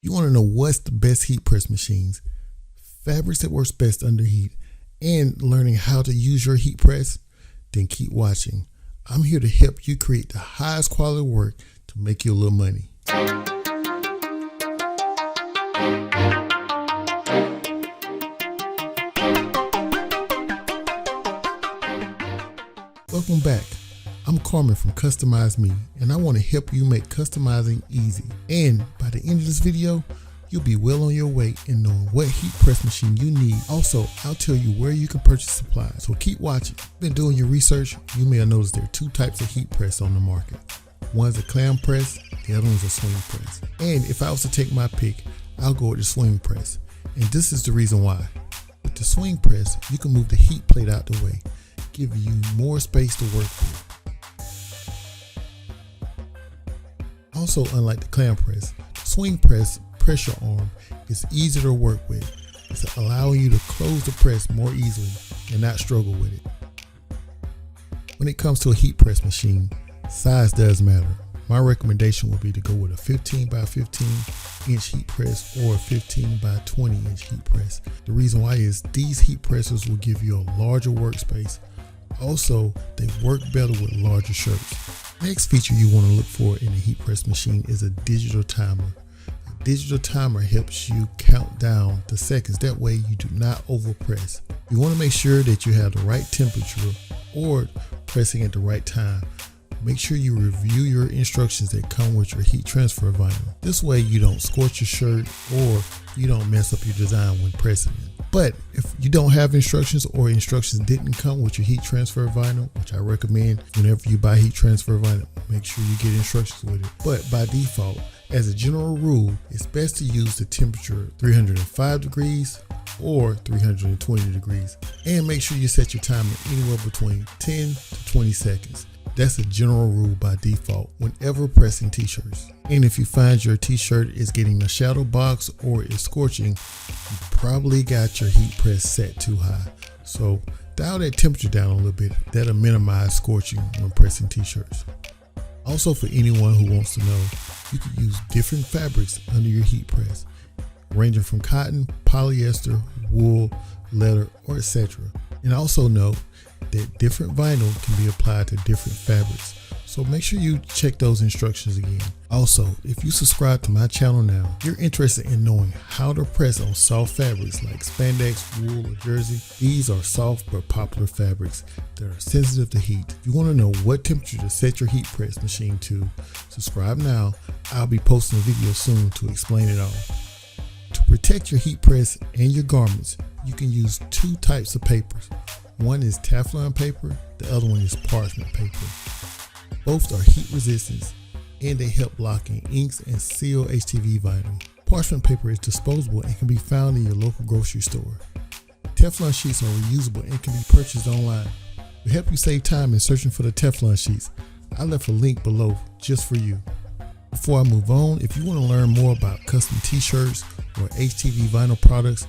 You want to know what's the best heat press machines, fabrics that works best under heat, and learning how to use your heat press? Then keep watching. I'm here to help you create the highest quality work to make you a little money. Welcome back. I'm Carmen from Kustomizeme, and I want to help you make customizing easy. And by the end of this video, you'll be well on your way in knowing what heat press machine you need. Also, I'll tell you where you can purchase supplies, so keep watching. Been doing your research, you may have noticed there are two types of heat press on the market. One's a clam press, the other one's a swing press. And if I was to take my pick, I'll go with the swing press. And this is the reason why. With the swing press, you can move the heat plate out the way, giving you more space to work with. Also, unlike the clam press, the swing press pressure arm is easier to work with. It's allowing you to close the press more easily and not struggle with it. When it comes to a heat press machine, size does matter. My recommendation would be to go with a 15 by 15 inch heat press or a 15 by 20 inch heat press. The reason why is these heat presses will give you a larger workspace. Also, they work better with larger shirts. Next feature you want to look for in a heat press machine is a digital timer. A digital timer helps you count down the seconds. That way you do not overpress. You want to make sure that you have the right temperature or pressing at the right time. Make sure you review your instructions that come with your heat transfer vinyl. This way you don't scorch your shirt or you don't mess up your design when pressing it. But if you don't have instructions or instructions didn't come with your heat transfer vinyl, which I recommend whenever you buy heat transfer vinyl, make sure you get instructions with it. But by default, as a general rule, it's best to use the temperature 305 degrees or 320 degrees. And make sure you set your timer anywhere between 10 to 20 seconds. That's a general rule by default whenever pressing t-shirts. And if you find your t-shirt is getting a shadow box or is scorching, you probably got your heat press set too high. So dial that temperature down a little bit. That'll minimize scorching when pressing t-shirts. Also, for anyone who wants to know, you can use different fabrics under your heat press, ranging from cotton, polyester, wool, leather, or etc. And also note that different vinyl can be applied to different fabrics, so make sure you check those instructions again. Also, if you subscribe to my channel now, you're interested in knowing how to press on soft fabrics like spandex, wool, or jersey. These are soft but popular fabrics that are sensitive to heat. If you want to know what temperature to set your heat press machine to, subscribe now. I'll be posting a video soon to explain it all. To protect your heat press and your garments, you can use two types of papers. One is Teflon paper, the other one is parchment paper. Both are heat resistant and they help lock in inks and seal HTV vinyl. Parchment paper is disposable and can be found in your local grocery store. Teflon sheets are reusable and can be purchased online. To help you save time in searching for the Teflon sheets, I left a link below just for you. Before I move on, if you want to learn more about custom t-shirts or HTV vinyl products,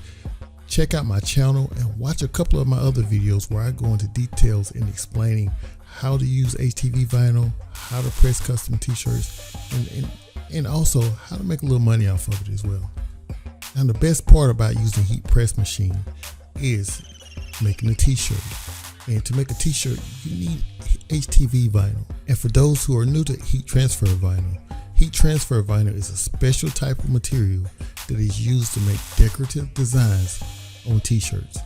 check out my channel and watch a couple of my other videos where I go into details in explaining how to use HTV vinyl, how to press custom t-shirts, and also how to make a little money off of it as well. And the best part about using heat press machine is making a t-shirt. And to make a t-shirt, you need HTV vinyl. And for those who are new to heat transfer vinyl is a special type of material that is used to make decorative designs on t-shirts.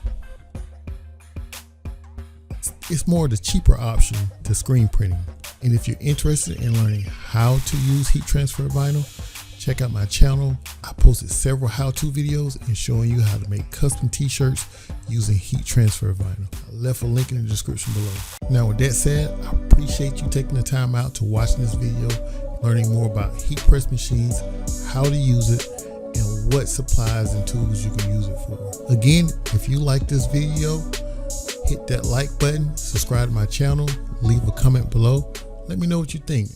It's more the cheaper option to screen printing. And if you're interested in learning how to use heat transfer vinyl, check out my channel. I posted several how-to videos and showing you how to make custom t-shirts using heat transfer vinyl. I left a link in the description below. Now with that said, I appreciate you taking the time out to watch this video, learning more about heat press machines, how to use it, and what supplies and tools you can use it for. Again, if you like this video, hit that like button, subscribe to my channel, leave a comment below. Let me know what you think.